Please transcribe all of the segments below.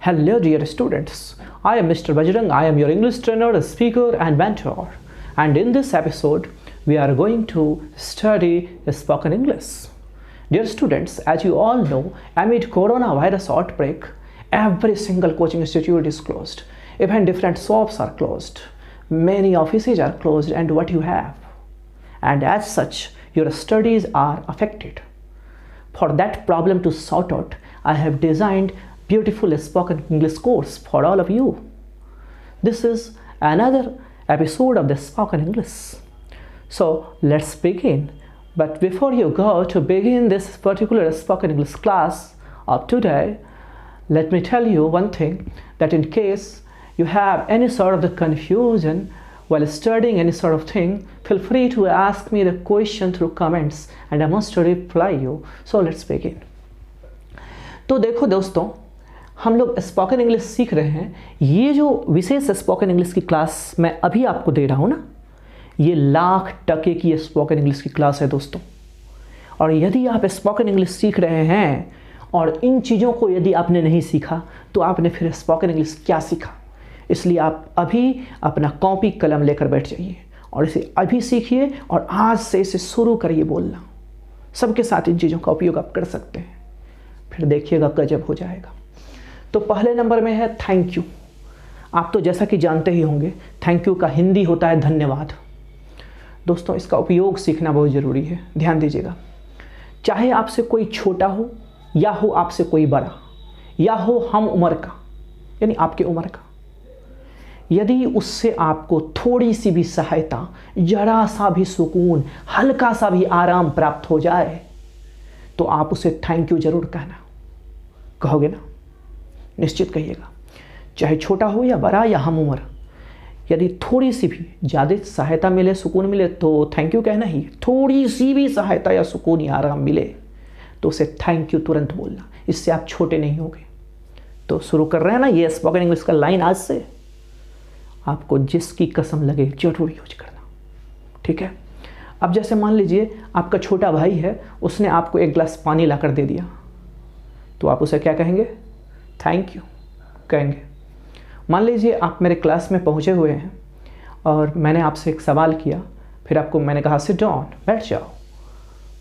Hello dear students, I am Mr. Bajrang. I am your English trainer, speaker and mentor. And in this episode, we are going to study spoken English. Dear students, as you all know, amid coronavirus outbreak, every single coaching institute is closed. Even different shops are closed. Many offices are closed and what you have. And as such, your studies are affected. For that problem to sort out, I have designed beautiful spoken English course for all of you. This is another episode of the spoken English. So let's begin. But before you go to begin this particular spoken English class of today, let me tell you one thing, that in case you have any sort of the confusion while studying any sort of thing, feel free to ask me the question through comments and I must reply you. So let's begin. तो देखो दोस्तों, हम लोग spoken English सीख रहे हैं। ये जो विशेष स्पोकन इंग्लिश की क्लास मैं अभी आपको दे रहा हूँ ना, ये $1,00,000 की स्पोकन इंग्लिश की क्लास है दोस्तों। और यदि आप स्पोकन इंग्लिश सीख रहे हैं और इन चीज़ों को यदि आपने नहीं सीखा तो आपने फिर स्पोकन इंग्लिश क्या सीखा। इसलिए आप अभी अपना कॉपी कलम लेकर बैठ जाइए और इसे अभी सीखिए और आज से इसे शुरू करिए बोलना। सबके साथ इन चीज़ों का उपयोग आप कर सकते हैं, फिर देखिएगा गजब हो जाएगा। तो पहले नंबर में है थैंक यू। आप तो जैसा कि जानते ही होंगे, थैंक यू का हिंदी होता है धन्यवाद। दोस्तों, इसका उपयोग सीखना बहुत ज़रूरी है, ध्यान दीजिएगा। चाहे आपसे कोई छोटा हो या हो आपसे कोई बड़ा या हो हम उम्र का, यानी आपके उम्र का, यदि उससे आपको थोड़ी सी भी सहायता, जरा सा भी सुकून, हल्का सा भी आराम प्राप्त हो जाए तो आप उसे थैंक यू जरूर कहना। कहोगे ना? निश्चित कहिएगा। चाहे छोटा हो या बड़ा या हम उम्र, यदि थोड़ी सी भी ज़्यादा सहायता मिले, सुकून मिले तो थैंक यू कहना ही। थोड़ी सी भी सहायता या सुकून या आराम मिले तो उसे थैंक यू तुरंत बोलना। इससे आप छोटे नहीं होंगे। तो शुरू कर रहे हैं ना ये स्पोकन इंग्लिश का लाइन आज से। आपको जिसकी कसम लगे जरूर यूज करना, ठीक है। अब जैसे मान लीजिए आपका छोटा भाई है, उसने आपको एक गिलास पानी लाकर दे दिया, तो आप उसे क्या कहेंगे? थैंक यू कहेंगे। मान लीजिए आप मेरे क्लास में पहुंचे हुए हैं और मैंने आपसे एक सवाल किया, फिर आपको मैंने कहा सिट डाउन, बैठ जाओ,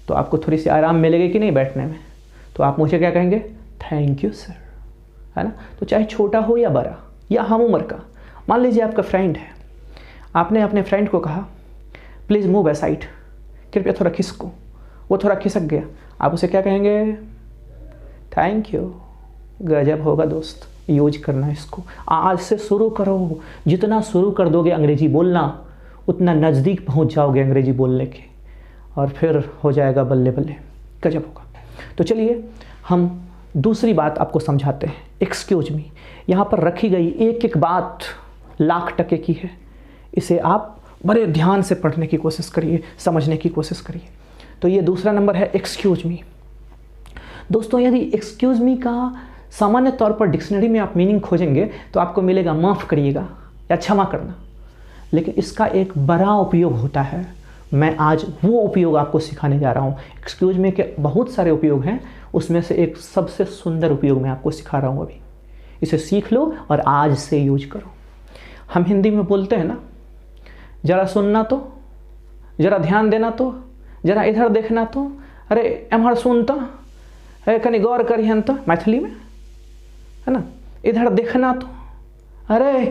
तो आपको थोड़ी सी आराम मिलेगी कि नहीं बैठने में? तो आप मुझे क्या कहेंगे? थैंक यू सर, है ना। तो चाहे छोटा हो या बड़ा या हम उम्र का। मान लीजिए आपका फ्रेंड है, आपने अपने फ्रेंड को कहा प्लीज़ मूव असाइड, कृपया थोड़ा खिसको। वो थोड़ा खिसक गया, आप उसे क्या कहेंगे? Thank you. गजब होगा दोस्त, यूज करना इसको। आज से शुरू करो। जितना शुरू कर दोगे अंग्रेजी बोलना, उतना नज़दीक पहुंच जाओगे अंग्रेजी बोलने के, और फिर हो जाएगा बल्ले बल्ले, गजब होगा। तो चलिए हम दूसरी बात आपको समझाते हैं। एक्सक्यूज मी, यहाँ पर रखी गई एक एक बात $1,00,000 की है। इसे आप बड़े ध्यान से पढ़ने की कोशिश करिए, समझने की कोशिश करिए। तो ये दूसरा नंबर है एक्सक्यूज मी। दोस्तों, यदि एक्सक्यूज मी का सामान्य तौर पर डिक्शनरी में आप मीनिंग खोजेंगे तो आपको मिलेगा माफ़ करिएगा या क्षमा करना, लेकिन इसका एक बड़ा उपयोग होता है। मैं आज वो उपयोग आपको सिखाने जा रहा हूँ। एक्सक्यूज मी के बहुत सारे उपयोग हैं, उसमें से एक सबसे सुंदर उपयोग मैं आपको सिखा रहा हूँ अभी। इसे सीख लो और आज से यूज करो। हम हिंदी में बोलते हैं ना, ज़रा सुनना तो, ज़रा ध्यान देना तो, ज़रा इधर देखना तो, अरे एम्हर सुनता, अरे कनी गौर करिहन तो, मैथिली में है ना। इधर देखना तो, अरे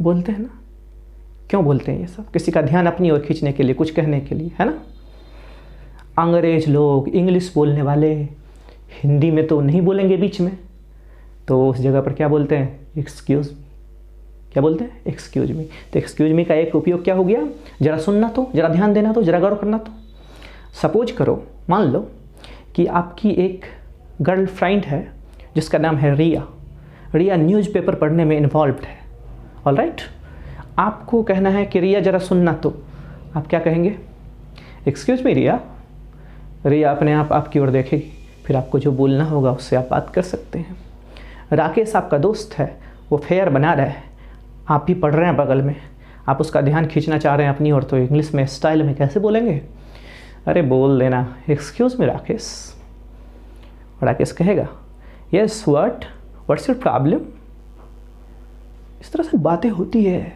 बोलते हैं ना। क्यों बोलते हैं ये सब? किसी का ध्यान अपनी ओर खींचने के लिए, कुछ कहने के लिए, है ना। अंग्रेज लोग, इंग्लिश बोलने वाले हिंदी में तो नहीं बोलेंगे बीच में, तो उस जगह पर क्या बोलते हैं? Excuse me. क्या बोलते हैं? Excuse me. तो एक्सक्यूज मी का एक उपयोग क्या हो गया? ज़रा सुनना तो, ज़रा ध्यान देना तो, ज़रा गौर करना तो। सपोज करो, मान लो कि आपकी एक गर्ल फ्रेंड है जिसका नाम है रिया। रिया न्यूज़पेपर पढ़ने में इन्वॉल्व्ड है, ऑल राइट। आपको कहना है कि रिया ज़रा सुनना तो, आप क्या कहेंगे? एक्सक्यूज मी रिया। रिया अपने आप आपकी ओर देखेगी, फिर आपको जो बोलना होगा उससे आप बात कर सकते हैं। राकेश आपका दोस्त है, वो फेयर बना रहा है, आप भी पढ़ रहे हैं बगल में, आप उसका ध्यान खींचना चाह रहे हैं अपनी ओर, तो इंग्लिश में स्टाइल में कैसे बोलेंगे? अरे बोल देना एक्सक्यूज मी राकेश। राकेश कहेगा yes what, what's your problem. इस तरह से बातें होती है।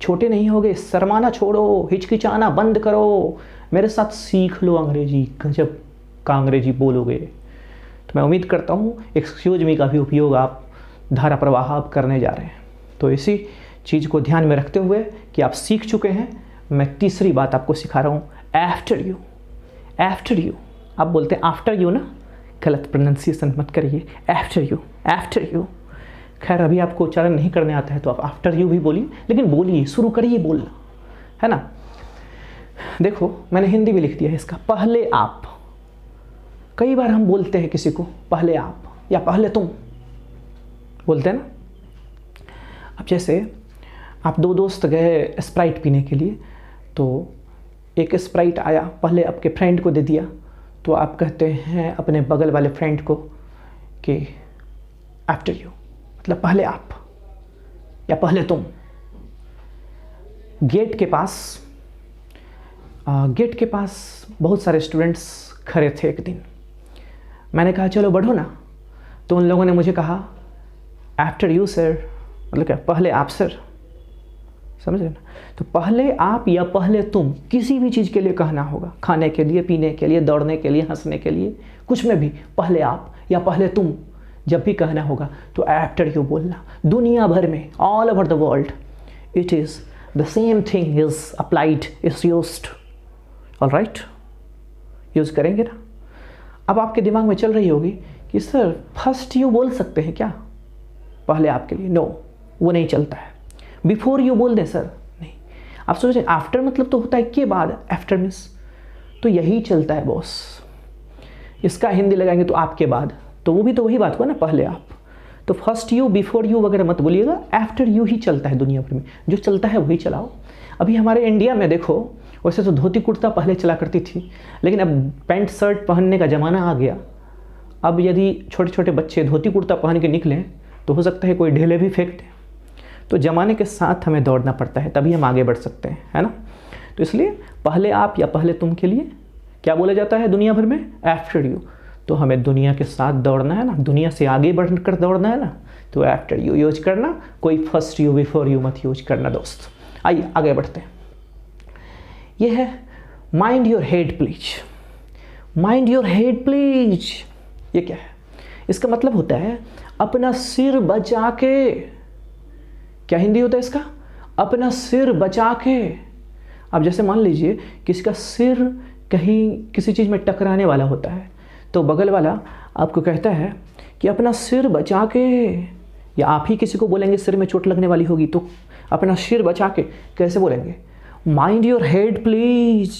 छोटे नहीं होगे, शर्माना छोड़ो, हिचकिचाना बंद करो, मेरे साथ सीख लो अंग्रेजी। गजब का अंग्रेजी बोलोगे। तो मैं उम्मीद करता हूँ एक्सक्यूज मी का भी उपयोग आप धारा प्रवाह आप करने जा रहे हैं। तो इसी चीज़ को ध्यान में रखते हुए कि आप सीख चुके हैं, मैं तीसरी बात आपको सिखा रहा हूँ, आफ्टर यू। आफ्टर यू आप बोलते हैं आफ्टर यू ना, गलत प्रोनाउंसिएशन मत करिए, आफ्टर यू, आफ्टर यू। खैर अभी आपको उच्चारण नहीं करने आता है तो आप आफ्टर यू भी बोलिए, लेकिन बोलिए, शुरू करिए बोलना, है ना। देखो मैंने हिंदी भी लिख दिया है इसका, पहले आप। कई बार हम बोलते हैं किसी को पहले आप या पहले तुम, बोलते हैं ना। अब जैसे आप दो दोस्त गए स्प्राइट पीने के लिए, तो एक स्प्राइट आया, पहले आपके फ्रेंड को दे दिया, तो आप कहते हैं अपने बगल वाले फ्रेंड को कि आफ्टर यू, मतलब पहले आप या पहले तुम। गेट के पास बहुत सारे स्टूडेंट्स खड़े थे एक दिन। मैंने कहा चलो बढ़ो ना, तो उन लोगों ने मुझे कहा आफ्टर यू सर, मतलब क्या, पहले आप सर, समझ रहे ना। तो पहले आप या पहले तुम किसी भी चीज़ के लिए कहना होगा, खाने के लिए, पीने के लिए, दौड़ने के लिए, हंसने के लिए, कुछ में भी पहले आप या पहले तुम जब भी कहना होगा तो आफ्टर यू बोलना। दुनिया भर में, all over the world, it is the same thing is applied, is used. Alright, use करेंगे ना। अब आपके दिमाग में चल रही होगी कि सर फर्स्ट यू बोल सकते हैं क्या पहले आपके लिए? नो, वो नहीं चलता है। बिफोर यू बोल दें सर, नहीं। आप सोचें आफ्टर मतलब तो होता है के बाद, आफ्टर मीन्स तो यही चलता है बॉस। इसका हिंदी लगाएंगे तो आपके बाद, तो वो भी तो वही बात हुआ ना, पहले आप। तो फर्स्ट यू, बिफोर यू वगैरह मत बोलिएगा, आफ्टर यू ही चलता है दुनिया भर में। जो चलता है वही चलाओ। अभी हमारे इंडिया में देखो, वैसे तो धोती कुर्ता पहले चला करती थी, लेकिन अब पैंट शर्ट पहनने का ज़माना आ गया। अब यदि छोटे छोटे बच्चे धोती कुर्ता पहन के निकलें तो हो सकता है कोई ढेले भी फेंक दे। तो ज़माने के साथ हमें दौड़ना पड़ता है, तभी हम आगे बढ़ सकते हैं, है ना। तो इसलिए पहले आप या पहले तुम के लिए क्या बोला जाता है दुनिया भर में? After you. तो हमें दुनिया के साथ दौड़ना है ना, दुनिया से आगे बढ़कर दौड़ना है ना, तो आफ्टर यू यूज करना, कोई फर्स्ट यू बिफोर यू मत यूज करना दोस्त। आइए आगे बढ़ते हैं। ये है mind your ahead please. Mind your ahead please, ये क्या है? इसका मतलब होता है अपना सिर बचा के। क्या हिंदी होता है इसका? अपना सिर बचा के। अब जैसे मान लीजिए किसी का सिर कहीं किसी चीज़ में टकराने वाला होता है, तो बगल वाला आपको कहता है कि अपना सिर बचा के, या आप ही किसी को बोलेंगे सिर में चोट लगने वाली होगी तो अपना सिर बचा के कैसे बोलेंगे? माइंड योर हेड प्लीज,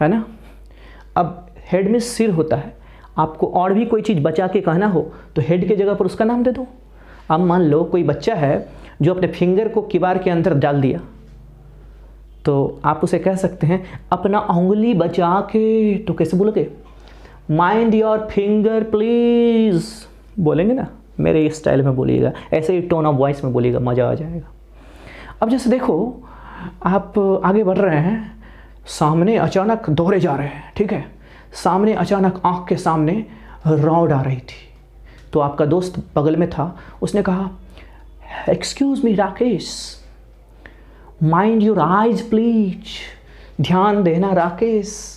है ना। अब हेड में सिर होता है, आपको और भी कोई चीज़ बचा के कहना हो तो हेड की जगह पर उसका नाम दे दो। अब मान लो कोई बच्चा है जो अपने फिंगर को किबार के अंदर डाल दिया, तो आप उसे कह सकते हैं अपना उंगली बचा के। तो कैसे बोलोगे? माइंड योर फिंगर प्लीज बोलेंगे ना, मेरे स्टाइल में बोलिएगा, ऐसे ही टोन ऑफ वॉइस में बोलिएगा, मज़ा आ जाएगा। अब जैसे देखो आप आगे बढ़ रहे हैं, सामने अचानक दौड़े जा रहे हैं, ठीक है, सामने अचानक आँख के सामने रॉड आ रही थी, तो आपका दोस्त बगल में था, उसने कहा excuse me Rakesh, mind your eyes please, ध्यान देना राकेश,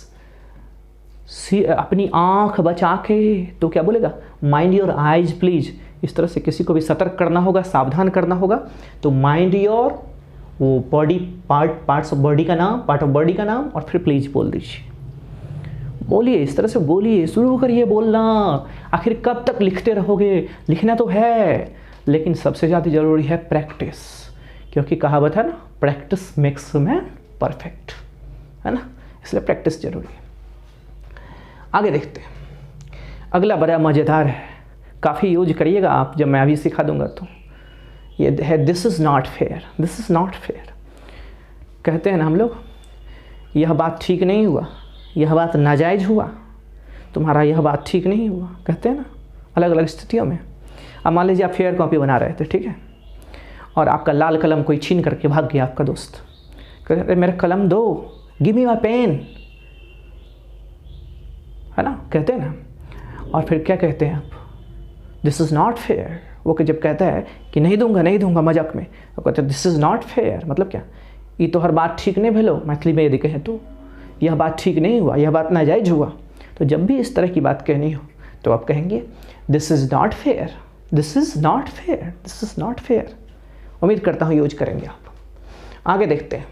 अपनी आँख बचा के। तो क्या बोलेगा? Mind your eyes please. इस तरह से किसी को भी सतर्क करना होगा, सावधान करना होगा, तो माइंड योर, वो बॉडी पार्ट्स ऑफ बॉडी का नाम, पार्ट ऑफ बॉडी का नाम, और फिर प्लीज बोल दीजिए। बोलिए, इस तरह से बोलिए, शुरू करिए बोलना। आखिर कब तक लिखते रहोगे? लिखना तो है, लेकिन सबसे ज़्यादा ज़रूरी है प्रैक्टिस, क्योंकि कहावत है ना, प्रैक्टिस मेक्स मैन परफेक्ट, है ना। इसलिए प्रैक्टिस जरूरी है। आगे देखते हैं, अगला बड़ा मज़ेदार है, काफ़ी यूज करिएगा आप, जब मैं अभी सिखा दूंगा तो। ये है this is not fair. This is not fair कहते हैं ना हम लोग, यह बात ठीक नहीं हुआ, यह बात नाजायज़ हुआ, तुम्हारा यह बात ठीक नहीं हुआ, कहते हैं ना अलग अलग स्थितियों में। अब मान लीजिए आप फेयर कॉपी बना रहे थे, ठीक है, और आपका लाल कलम कोई छीन करके भाग गया आपका दोस्त, कहते मेरा कलम दो, गिव मी माई पेन, है ना, कहते हैं ना। और फिर क्या कहते हैं आप? This is not fair. वो कि जब कहता है कि नहीं दूंगा मजाक में, वो कहते हैं दिस इज़ नॉट फेयर, मतलब क्या, ये तो हर बात ठीक नहीं भेलो, मैथिली में यदि कहें तो यह बात ठीक नहीं हुआ, यह बात नाजायज़ हुआ। तो जब भी इस तरह की बात कहनी हो तो आप कहेंगे this is not fair, this is not fair, this is not fair. उम्मीद करता हूँ यूज करेंगे आप। आगे देखते हैं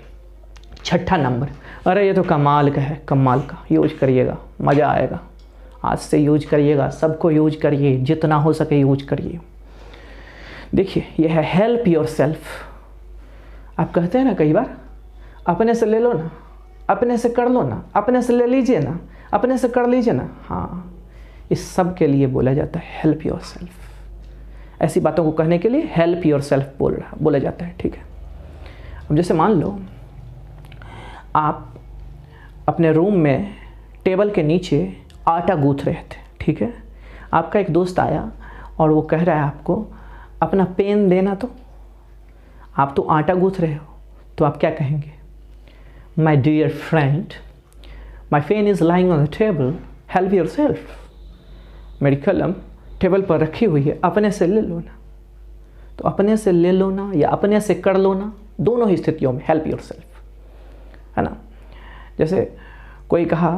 6ठा नंबर। अरे ये तो कमाल का है, कमाल का, यूज करिएगा, मज़ा आएगा। आज से यूज करिएगा, सबको यूज करिए, जितना हो सके यूज करिए। देखिए यह है हेल्प योर सेल्फ। आप कहते हैं ना कई बार, अपने से ले लो ना, अपने से कर लो ना, अपने से ले लीजिए ना, अपने से कर लीजिए ना। हाँ, इस सब के लिए बोला जाता है हेल्प योर सेल्फ। ऐसी बातों को कहने के लिए हेल्प योर सेल्फ बोला जाता है, ठीक है। अब जैसे मान लो आप अपने रूम में टेबल के नीचे आटा गूँथ रहे थे, ठीक है। आपका एक दोस्त आया और वो कह रहा है आपको अपना पेन देना, तो आप तो आटा गूँथ रहे हो, तो आप क्या कहेंगे? My dear friend, my pen is lying on the table, help yourself. मेरी कलम टेबल पर रखी हुई है, अपने से ले लो ना। तो अपने से ले लो ना या अपने से कर लो ना, दोनों ही स्थितियों में हेल्प योर सेल्फ, है ना। जैसे कोई कहा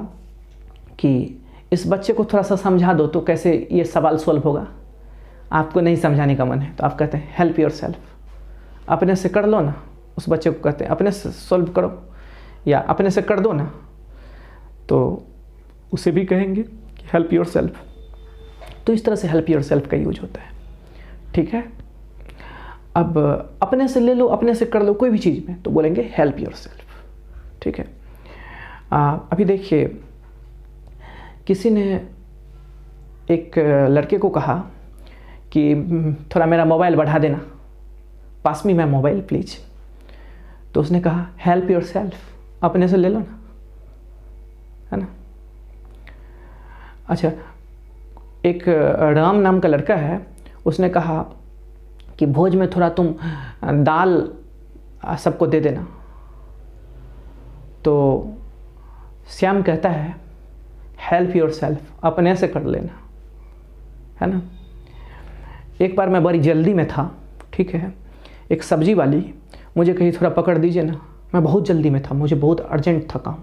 कि इस बच्चे को थोड़ा सा समझा दो तो कैसे ये सवाल सॉल्व होगा, आपको नहीं समझाने का मन है, तो आप कहते हैं हेल्प योर सेल्फ। अपने से कर लो ना, उस बच्चे को कहते हैं अपने से सॉल्व करो या अपने से कर दो ना, तो उसे भी कहेंगे कि हेल्प योर सेल्फ। तो इस तरह से हेल्प योर सेल्फ का यूज होता है, ठीक है। अब अपने से ले लो, अपने से कर लो, कोई भी चीज़ में तो बोलेंगे हेल्प योर सेल्फ, ठीक है। अभी देखिए किसी ने एक लड़के को कहा कि थोड़ा मेरा मोबाइल बढ़ा देना, पास में मैं मोबाइल प्लीज़। तो उसने कहा हेल्प योर सेल्फ, अपने से ले लो ना, है ना। अच्छा, एक राम नाम का लड़का है, उसने कहा कि भोज में थोड़ा तुम दाल सबको दे देना। तो श्याम कहता है हेल्प योर सेल्फ, अपने से कर लेना, है ना। एक बार मैं बड़ी जल्दी में था, ठीक है। एक सब्जी वाली मुझे कही थोड़ा पकड़ दीजिए ना, मैं बहुत जल्दी में था, मुझे बहुत अर्जेंट था काम।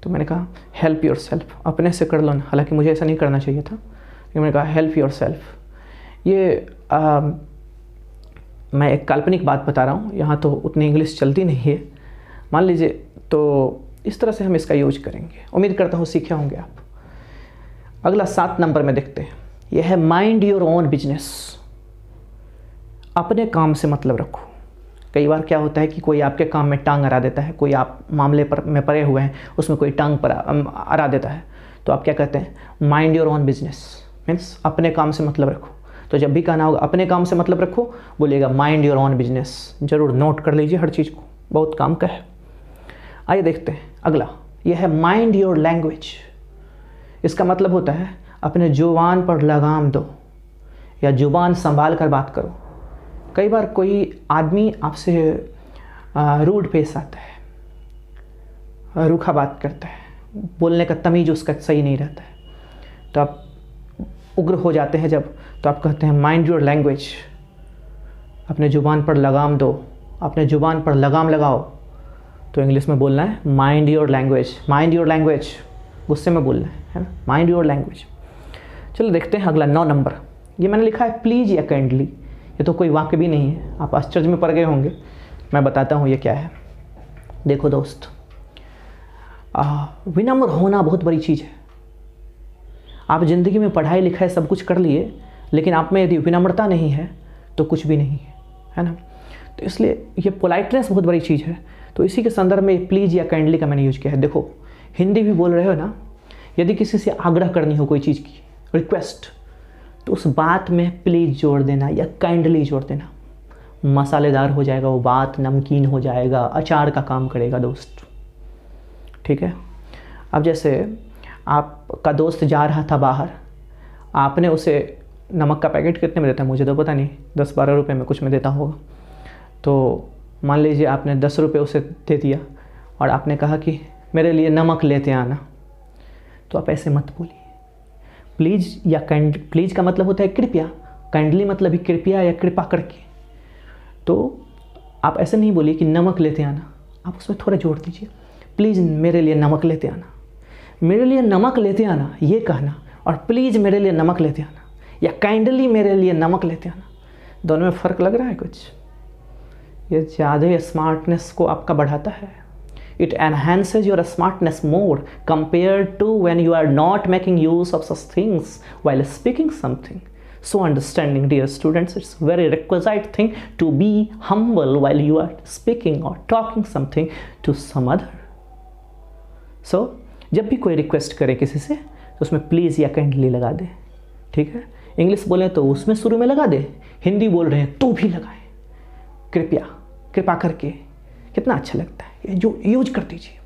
तो मैंने कहा हेल्प योर सेल्फ, अपने से कर लो ना। हालांकि मुझे ऐसा नहीं करना चाहिए था, लेकिन मैंने कहा हेल्प योर सेल्फ। ये मैं एक काल्पनिक बात बता रहा हूँ, यहाँ तो उतनी इंग्लिश चलती नहीं है, मान लीजिए। तो इस तरह से हम इसका यूज करेंगे। उम्मीद करता हूँ सीखे होंगे आप। अगला 7 नंबर में देखते हैं। यह है माइंड योर ओन बिजनेस। अपने काम से मतलब रखो। कई बार क्या होता है कि कोई आपके काम में टांग अड़ा देता है, कोई आप मामले पर में पड़े हुए हैं, उसमें कोई टांग पर अड़ा देता है, तो आप क्या कहते हैं? Mind your own business, means अपने काम से मतलब रखो। तो जब भी कहना होगा अपने काम से मतलब रखो, बोलिएगा माइंड योर ओन बिजनेस। ज़रूर नोट कर लीजिए हर चीज़ को, बहुत काम का है। आइए देखते हैं अगला। यह है माइंड योर लैंग्वेज। इसका मतलब होता है अपने जुबान पर लगाम दो या जुबान संभाल कर बात करो। कई बार कोई आदमी आपसे रूड पेश आता है, रूखा बात करता है, बोलने का तमीज़ उसका सही नहीं रहता है, तो आप उग्र हो जाते हैं जब, तो आप कहते हैं माइंड योर लैंग्वेज, अपने ज़ुबान पर लगाम दो, अपने ज़ुबान पर लगाम लगाओ। तो इंग्लिश में बोलना है mind your language, mind your language, गुस्से में बोलना है ना, माइंड योर लैंग्वेज। चलो देखते हैं अगला 9 नंबर। ये मैंने लिखा है प्लीज़ या काइंडली। ये तो कोई वाक्य भी नहीं है, आप आश्चर्य में पड़ गए होंगे। मैं बताता हूँ ये क्या है। देखो दोस्त, विनम्र होना बहुत बड़ी चीज़ है। आप ज़िंदगी में पढ़ाई लिखाई सब कुछ कर लिए, लेकिन आप में यदि विनम्रता नहीं है तो कुछ भी नहीं है ना। तो इसलिए ये पोलाइटनेस बहुत बड़ी चीज़ है। तो इसी के संदर्भ में प्लीज़ या काइंडली का मैंने यूज किया है। देखो हिंदी भी बोल रहे हो ना, यदि किसी से आग्रह करनी हो कोई चीज़ की, रिक्वेस्ट, तो उस बात में प्लीज़ जोड़ देना या काइंडली जोड़ देना। मसालेदार हो जाएगा वो बात, नमकीन हो जाएगा, अचार का काम करेगा दोस्त, ठीक है। अब जैसे आपका दोस्त जा रहा था बाहर, आपने उसे नमक का पैकेट कितने में देता है मुझे तो पता नहीं, 10-12 रुपये में कुछ में देता होगा। तो मान लीजिए आपने 10 रुपये उसे दे दिया और आपने कहा कि मेरे लिए नमक लेते आना। तो आप ऐसे मत बोलिए, प्लीज़ या प्लीज़ का मतलब होता है कृपया, काइंडली मतलब भी कृपया या कृपा करके। तो आप ऐसे नहीं बोलिए कि नमक लेते आना, आप उसमें थोड़ा जोड़ दीजिए, प्लीज़ मेरे लिए नमक लेते आना। मेरे लिए नमक लेते आना ये कहना, और प्लीज़ मेरे लिए नमक लेते आना या काइंडली मेरे लिए नमक लेते आना, दोनों में फ़र्क लग रहा है कुछ? ये ज़्यादा स्मार्टनेस को आपका बढ़ाता है। It enhances your smartness more compare to when you are not making use of such things while speaking something. So understanding, dear students, it's very requisite thing to be humble while you are speaking or talking something to some other. So जब भी कोई request करे किसी से तो उसमें please या kindly लगा दे, ठीक है? इंग्लिश बोले तो उसमें शुरू में लगा दे, हिंदी बोल रहे हैं तो भी लगाएं, कृपया, कृपा करके। कितना अच्छा लगता है ये, जो यूज कर दीजिए।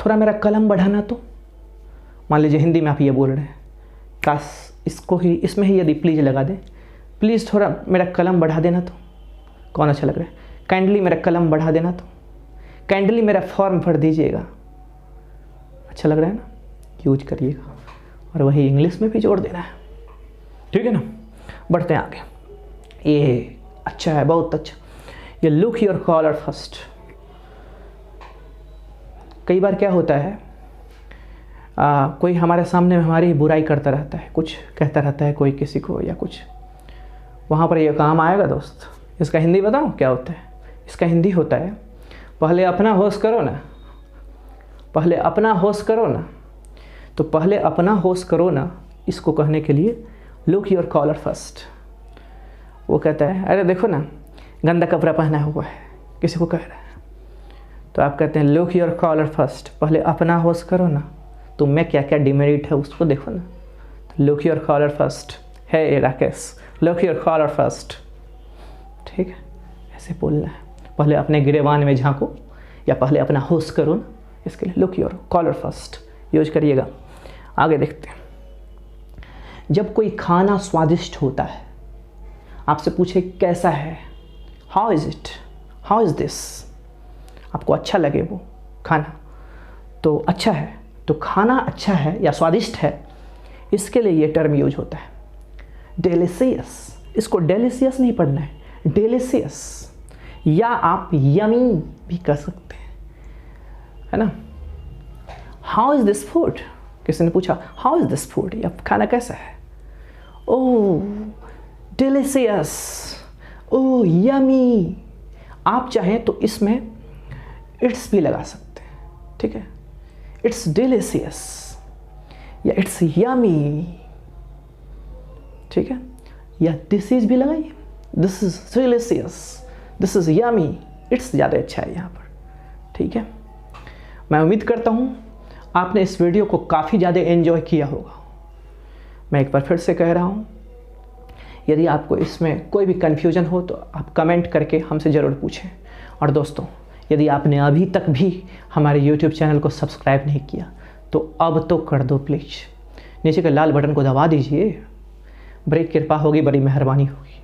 थोड़ा मेरा कलम बढ़ाना, तो मान लीजिए हिंदी में आप ये बोल रहे हैं, काश इसको ही, इसमें ही यदि प्लीज़ लगा दें, प्लीज़ थोड़ा मेरा कलम बढ़ा देना, तो कौन अच्छा लग रहा है? काइंडली मेरा कलम बढ़ा देना, तो काइंडली मेरा फॉर्म भर दीजिएगा, अच्छा लग रहा है ना? यूज करिएगा। और वही इंग्लिश में भी जोड़ देना है, ठीक है ना? बढ़ते हैं आगे। ये अच्छा है, बहुत अच्छा। ये लुक योर कॉलर फर्स्ट। कई बार क्या होता है, कोई हमारे सामने हमारी बुराई करता रहता है, कुछ कहता रहता है कोई किसी को या कुछ, वहाँ पर ये काम आएगा दोस्त। इसका हिंदी बताऊँ क्या होता है? इसका हिंदी होता है, पहले अपना होश करो ना, पहले अपना होश करो ना। तो पहले अपना होश करो ना, इसको कहने के लिए लुक योर कॉलर फर्स्ट। वो कहता है अरे देखो ना गंदा कपड़ा पहना हुआ है, किसी को कह रहा है, तो आप कहते हैं लुक योर कॉलर फर्स्ट, पहले अपना होश करो ना, तुम में क्या क्या डिमेरिट है उसको देखो ना। तो लुक योर कॉलर फर्स्ट है Rakesh, look your collar first, ठीक है? ऐसे बोलना है, पहले अपने गिरेबान में झांको या पहले अपना होश करो ना, इसके लिए look your collar first use करिएगा। आगे देखते हैं। जब कोई खाना स्वादिष्ट होता है, आपसे पूछे कैसा है, how is it, how is this, आपको अच्छा लगे वो खाना, तो अच्छा है, तो खाना अच्छा है या स्वादिष्ट है, इसके लिए ये टर्म यूज होता है डेलिशियस। इसको डेलिशियस नहीं पढ़ना है, डेलिशियस, या आप यमी भी कह सकते हैं, है ना? हाउ इज़ दिस फूड, किसी ने पूछा हाउ इज़ दिस फूड, या खाना कैसा है, ओह डेलिशियस, ओह यमी। आप चाहें तो इसमें इट्स भी लगा सकते हैं, ठीक है? इट्स डिलीशियस या इट्स यमी, ठीक है? या दिस इज भी लगाइए, this is delicious, this is yummy, it's ज़्यादा अच्छा है यहाँ पर, ठीक है? मैं उम्मीद करता हूँ आपने इस वीडियो को काफ़ी ज़्यादा एंजॉय किया होगा। मैं एक बार फिर से कह रहा हूँ, यदि आपको इसमें कोई भी कन्फ्यूजन हो तो आप कमेंट करके हमसे ज़रूर पूछें। और दोस्तों, यदि आपने अभी तक भी हमारे YouTube चैनल को सब्सक्राइब नहीं किया तो अब तो कर दो प्लीज़, नीचे के लाल बटन को दबा दीजिए। बड़ी कृपा होगी, बड़ी मेहरबानी होगी।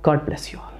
God bless you all.